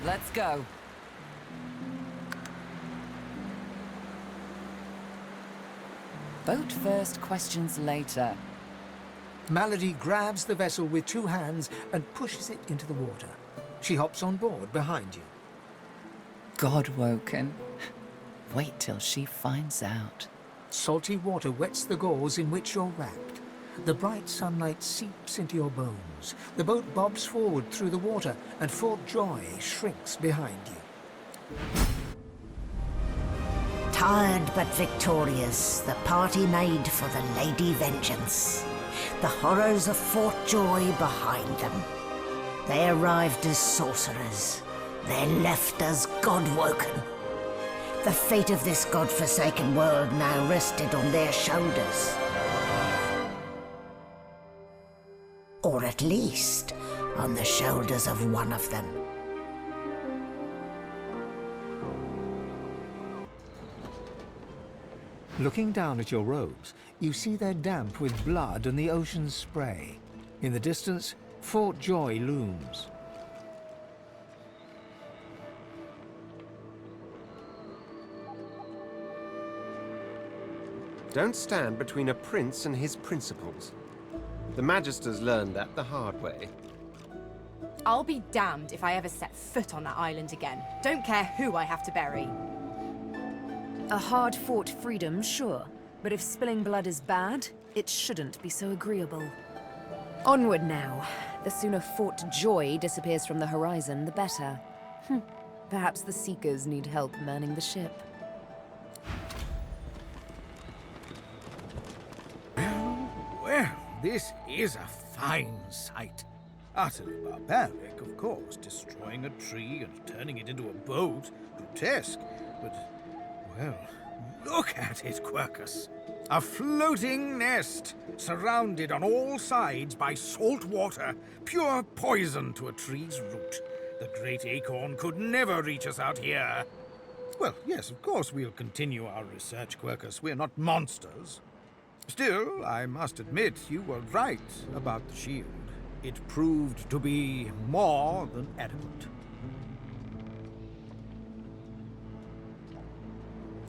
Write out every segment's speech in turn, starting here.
Let's go. Boat first, questions later. Malady grabs the vessel with 2 hands and pushes it into the water. She hops on board behind you. God-woken. Wait till she finds out. Salty water wets the gauze in which you're wrapped. The bright sunlight seeps into your bones. The boat bobs forward through the water, and Fort Joy shrinks behind you. Tired but victorious, the party made for the Lady Vengeance. The horrors of Fort Joy behind them. They arrived as sorcerers. They left as God-woken. The fate of this God-forsaken world now rested on their shoulders. Or at least, on the shoulders of one of them. Looking down at your robes, you see they're damp with blood and the ocean's spray. In the distance, Fort Joy looms. Don't stand between a prince and his principles. The Magisters learned that the hard way. I'll be damned if I ever set foot on that island again. Don't care who I have to bury. A hard-fought freedom, sure. But if spilling blood is bad, it shouldn't be so agreeable. Onward now. The sooner Fort Joy disappears from the horizon, the better. Perhaps the Seekers need help manning the ship. Well, this is a fine sight. Utterly barbaric, of course, destroying a tree and turning it into a boat. Grotesque, but, well, look at it, Quercus. A floating nest, surrounded on all sides by salt water, pure poison to a tree's root. The great acorn could never reach us out here. Well, yes, of course we'll continue our research, Quercus. We're not monsters. Still, I must admit you were right about the shield. It proved to be more than adequate.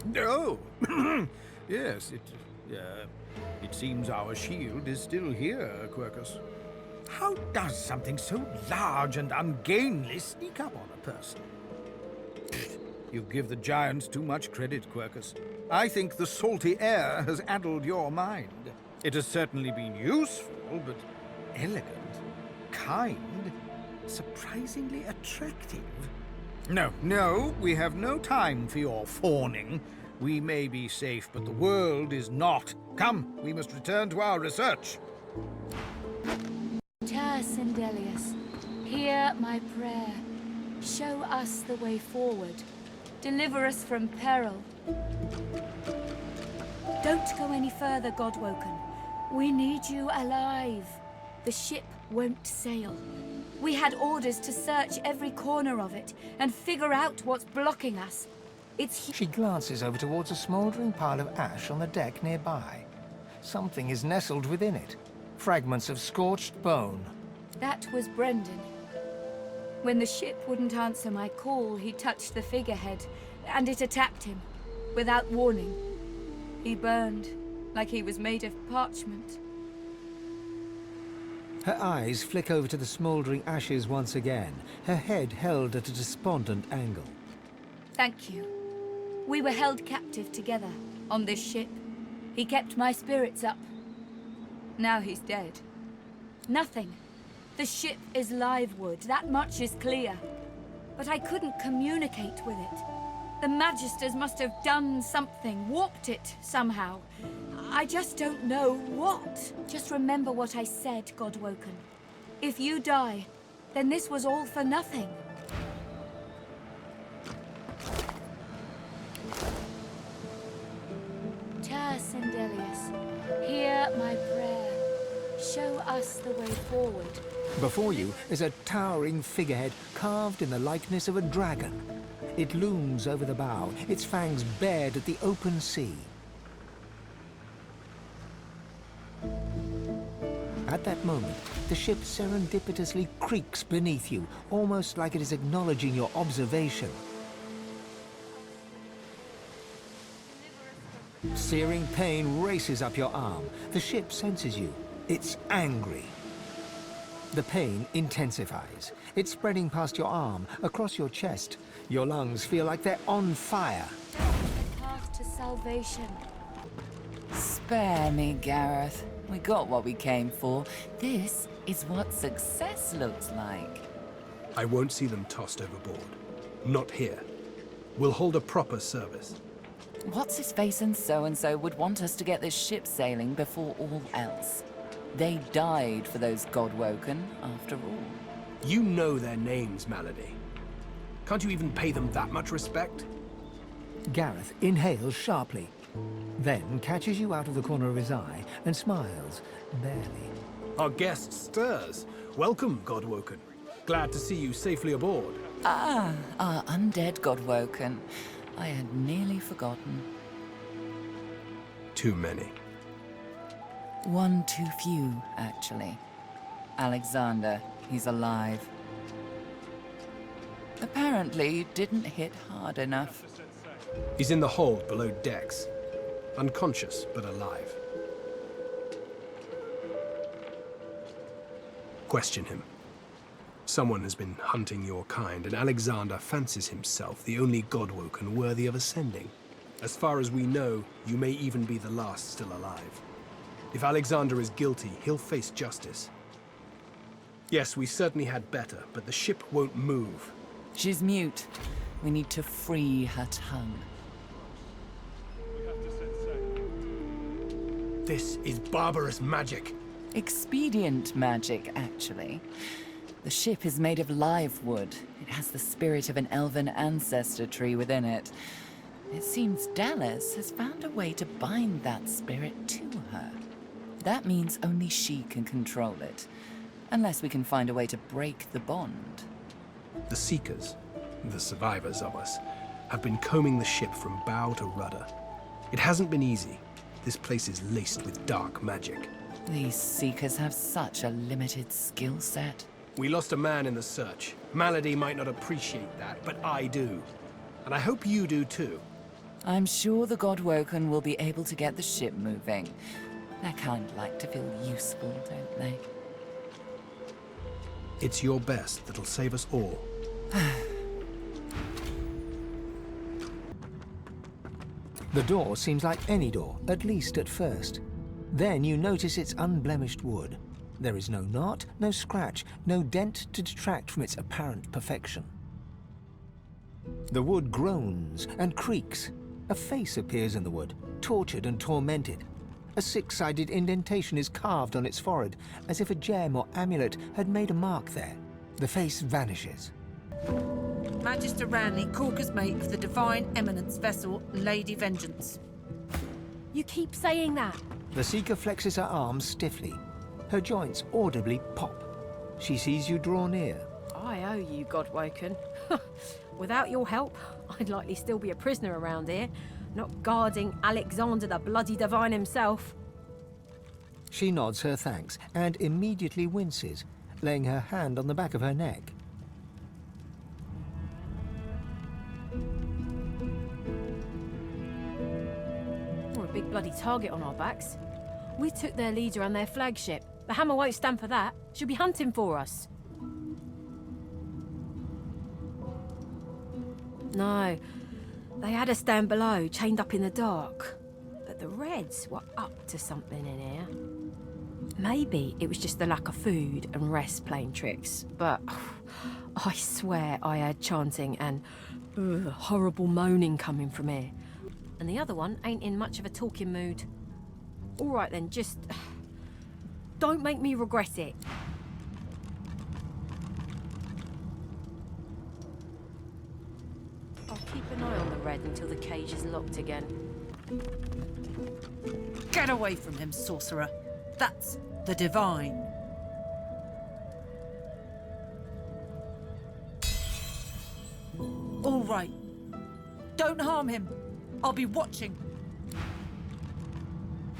No! Yes, it seems our shield is still here, Quercus. How does something so large and ungainly sneak up on a person? You give the giants too much credit, Quercus. I think the salty air has addled your mind. It has certainly been useful, but elegant, kind, surprisingly attractive. No, we have no time for your fawning. We may be safe, but the world is not. Come, we must return to our research. Sindelius, hear my prayer. Show us the way forward. Deliver us from peril. Don't go any further, Godwoken. We need you alive. The ship won't sail. We had orders to search every corner of it and figure out what's blocking us. She glances over towards a smouldering pile of ash on the deck nearby. Something is nestled within it. Fragments of scorched bone. That was Brendan. When the ship wouldn't answer my call, he touched the figurehead, and it attacked him, without warning. He burned, like he was made of parchment. Her eyes flick over to the smouldering ashes once again, her head held at a despondent angle. Thank you. We were held captive together, on this ship. He kept my spirits up. Now he's dead. Nothing. The ship is live wood, that much is clear. But I couldn't communicate with it. The Magisters must have done something, warped it somehow. I just don't know what. Just remember what I said, Godwoken. If you die, then this was all for nothing. Sindelius, hear my prayer. Show us the way forward. Before you is a towering figurehead carved in the likeness of a dragon. It looms over the bow, its fangs bared at the open sea. At that moment, The ship serendipitously creaks beneath you, almost like it is acknowledging your observation. Searing pain races up your arm. The ship senses you. It's angry. The pain intensifies. It's spreading past your arm, across your chest. Your lungs feel like they're on fire. The path to salvation. Spare me, Gareth. We got what we came for. This is what success looks like. I won't see them tossed overboard. Not here. We'll hold a proper service. What's-his-face and so-and-so would want us to get this ship sailing before all else. They died for those Godwoken, after all. You know their names, Malady. Can't you even pay them that much respect? Gareth inhales sharply, then catches you out of the corner of his eye and smiles, barely. Our guest stirs. Welcome, Godwoken. Glad to see you safely aboard. Ah, our undead Godwoken. I had nearly forgotten. Too many. One too few, actually. Alexander, he's alive. Apparently, you didn't hit hard enough. He's in the hold below decks. Unconscious, but alive. Question him. Someone has been hunting your kind, and Alexander fancies himself the only Godwoken worthy of ascending. As far as we know, you may even be the last still alive. If Alexander is guilty, he'll face justice. Yes, we certainly had better, but the ship won't move. She's mute. We need to free her tongue. This is barbarous magic. Expedient magic, actually. The ship is made of live wood. It has the spirit of an elven ancestor tree within it. It seems Dallas has found a way to bind that spirit to her. That means only she can control it, unless we can find a way to break the bond. The Seekers, the survivors of us, have been combing the ship from bow to rudder. It hasn't been easy. This place is laced with dark magic. These Seekers have such a limited skill set. We lost a man in the search. Malady might not appreciate that, but I do. And I hope you do too. I'm sure the Godwoken will be able to get the ship moving. They kind of like to feel useful, don't they? It's your best that'll save us all. The door seems like any door, at least at first. Then you notice it's unblemished wood. There is no knot, no scratch, no dent to detract from its apparent perfection. The wood groans and creaks. A face appears in the wood, tortured and tormented. A six-sided indentation is carved on its forehead, as if a gem or amulet had made a mark there. The face vanishes. Magister Ranley, Corker's mate of the Divine Eminence vessel, Lady Vengeance. You keep saying that. The Seeker flexes her arms stiffly. Her joints audibly pop. She sees you draw near. I owe you, Godwoken. Without your help, I'd likely still be a prisoner around here, not guarding Alexander the bloody Divine himself. She nods her thanks and immediately winces, laying her hand on the back of her neck. We're a big bloody target on our backs. We took their leader and their flagship. The Hammer won't stand for that. She'll be hunting for us. No, they had us down below, chained up in the dark. But the Reds were up to something in here. Maybe it was just the lack of food and rest playing tricks, but I swear I heard chanting and horrible moaning coming from here. And the other one ain't in much of a talking mood. All right then, just don't make me regret it. I'll keep an eye on the Red until the cage is locked again. Get away from him, sorcerer. That's the Divine. All right. Don't harm him. I'll be watching.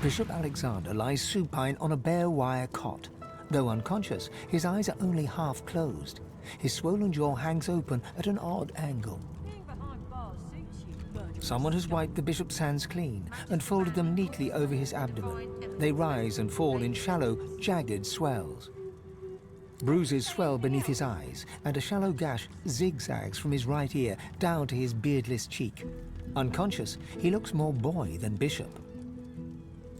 Bishop Alexander lies supine on a bare wire cot. Though unconscious, his eyes are only half closed. His swollen jaw hangs open at an odd angle. Someone has wiped the bishop's hands clean and folded them neatly over his abdomen. They rise and fall in shallow, jagged swells. Bruises swell beneath his eyes, and a shallow gash zigzags from his right ear down to his beardless cheek. Unconscious, he looks more boy than bishop.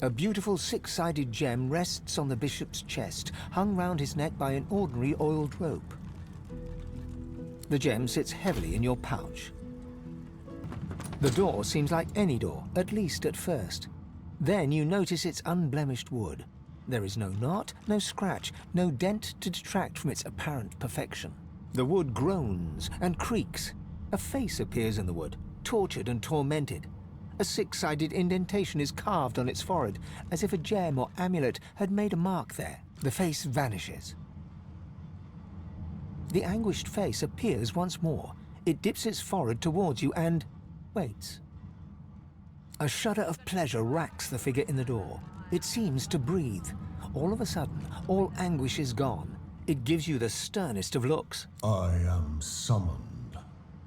A beautiful six-sided gem rests on the bishop's chest, hung round his neck by an ordinary oiled rope. The gem sits heavily in your pouch. The door seems like any door, at least at first. Then you notice its unblemished wood. There is no knot, no scratch, no dent to detract from its apparent perfection. The wood groans and creaks. A face appears in the wood, tortured and tormented. A six-sided indentation is carved on its forehead, as if a gem or amulet had made a mark there. The face vanishes. The anguished face appears once more. It dips its forehead towards you and waits. A shudder of pleasure racks the figure in the door. It seems to breathe. All of a sudden, all anguish is gone. It gives you the sternest of looks. I am summoned.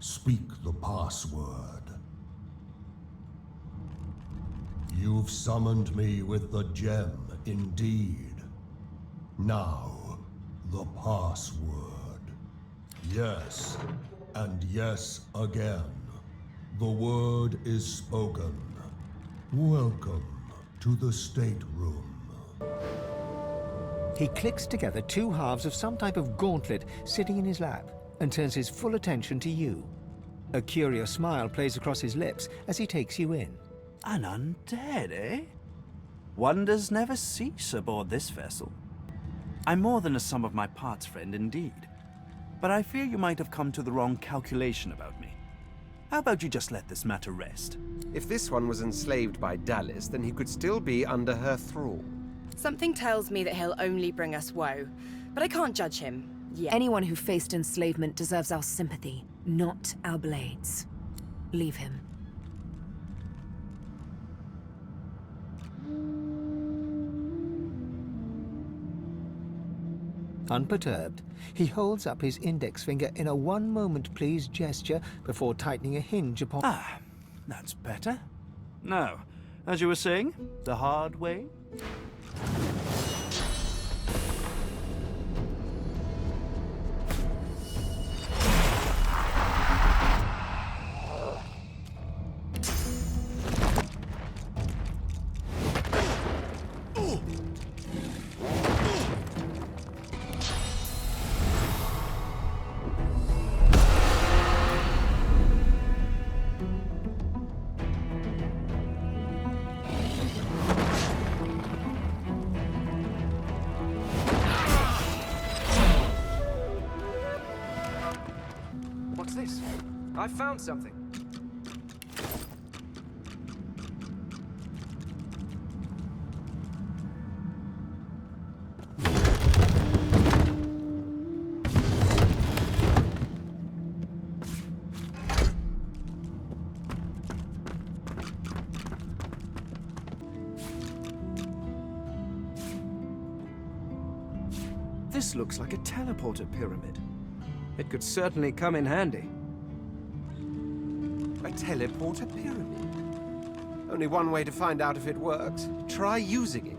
Speak the password. You've summoned me with the gem, indeed. Now, the password. Yes, and yes again. The word is spoken. Welcome to the stateroom. He clicks together two halves of some type of gauntlet sitting in his lap and turns his full attention to you. A curious smile plays across his lips as he takes you in. An undead, eh? Wonders never cease aboard this vessel. I'm more than a sum of my parts friend indeed. But I fear you might have come to the wrong calculation about me. How about you just let this matter rest? If this one was enslaved by Dallis, then he could still be under her thrall. Something tells me that he'll only bring us woe, but I can't judge him yet. Anyone who faced enslavement deserves our sympathy, not our blades. Leave him. Unperturbed, he holds up his index finger in a one-moment please gesture before tightening a hinge upon... Ah, that's better. Now, as you were saying, the hard way? What's this? I found something. This looks like a teleporter pyramid. It could certainly come in handy. A teleporter pyramid? Only one way to find out if it works. Try using it.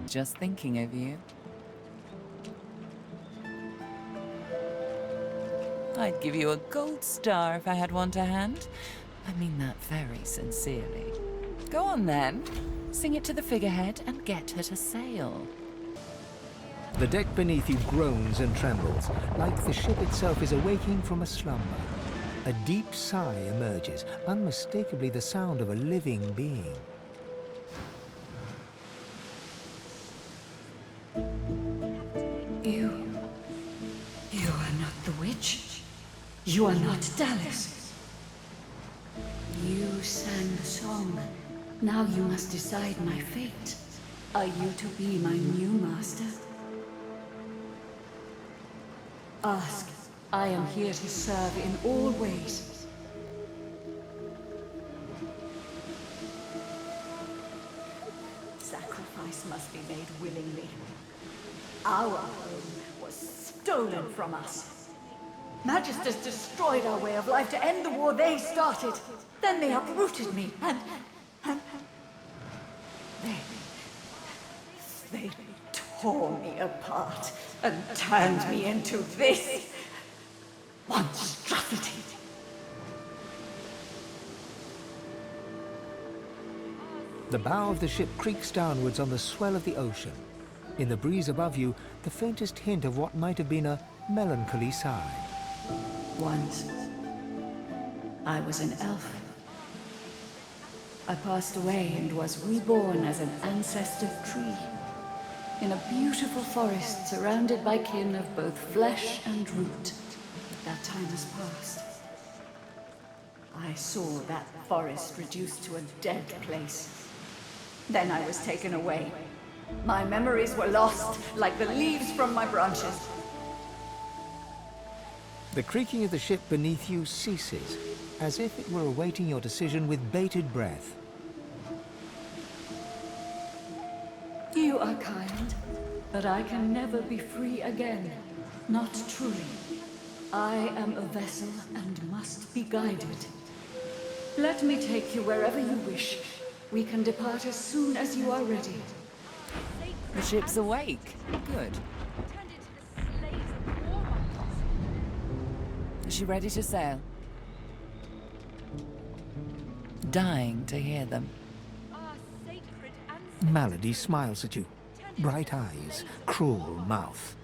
Just thinking of you. I'd give you a gold star if I had one to hand. I mean that very sincerely. Go on then. Sing it to the figurehead and get her to sail. The deck beneath you groans and trembles, like the ship itself is awaking from a slumber. A deep sigh emerges, unmistakably the sound of a living being. You are not the witch. You are not Dallas. You sang the song. Now you must decide my fate. Are you to be my new master? Ask. I am here to serve in all ways. Sacrifice must be made willingly. Our home was stolen from us. Magisters destroyed our way of life to end the war they started. Then they uprooted me and they tore me apart and turned me into this monstrosity. The bow of the ship creaks downwards on the swell of the ocean. In the breeze above you, the faintest hint of what might have been a melancholy sigh. Once, I was an elf. I passed away and was reborn as an ancestor tree. In a beautiful forest surrounded by kin of both flesh and root. But that time has passed. I saw that forest reduced to a dead place. Then I was taken away. My memories were lost, like the leaves from my branches. The creaking of the ship beneath you ceases, as if it were awaiting your decision with bated breath. You are kind, but I can never be free again. Not truly. I am a vessel and must be guided. Let me take you wherever you wish. We can depart as soon as you are ready. The ship's awake. Good. Is she ready to sail? Dying to hear them. Malady smiles at you. Bright eyes, cruel mouth.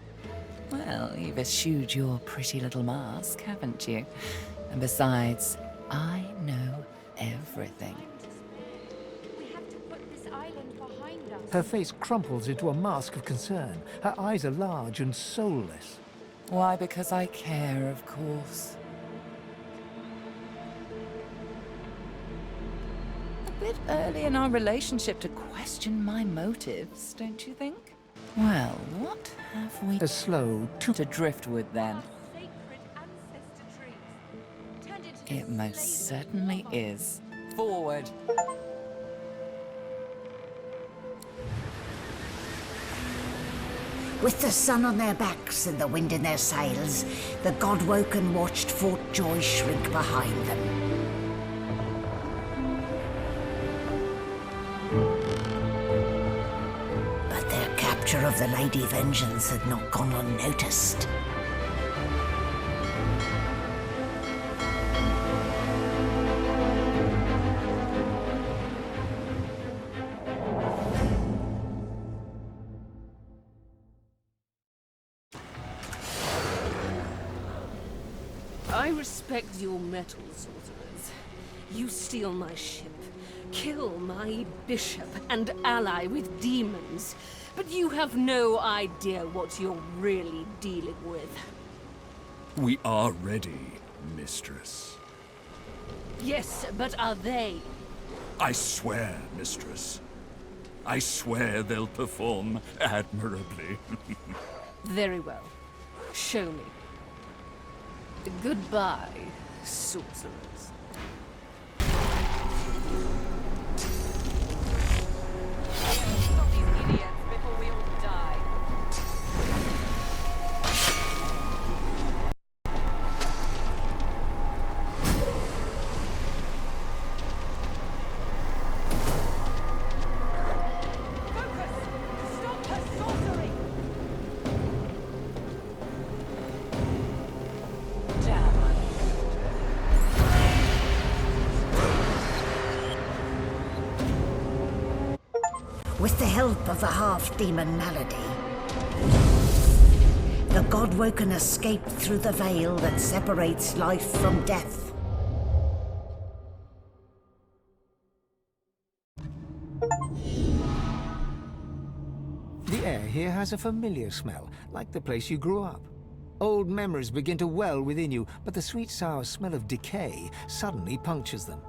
Well, you've eschewed your pretty little mask, haven't you? And besides, I know everything. Her face crumples into a mask of concern. Her eyes are large and soulless. Why? Because I care, of course. A bit early in our relationship to question my motives, don't you think? Well, what have we... A slow to driftwood, then. It most certainly is. Forward. With the sun on their backs and the wind in their sails, the God-woken watched Fort Joy shrink behind them. But their capture of the Lady Vengeance had not gone unnoticed. I respect your mettle, sorcerers. You steal my ship, kill my bishop, and ally with demons. But you have no idea what you're really dealing with. We are ready, mistress. Yes, but are they? I swear, mistress. I swear they'll perform admirably. Very well. Show me. Goodbye, sorcerers. Stop these idiots before we all die. Damn. with the help of the half-demon malady. The Godwoken escaped through the veil that separates life from death. The air here has a familiar smell, like the place you grew up. Old memories begin to well within you, but the sweet-sour smell of decay suddenly punctures them.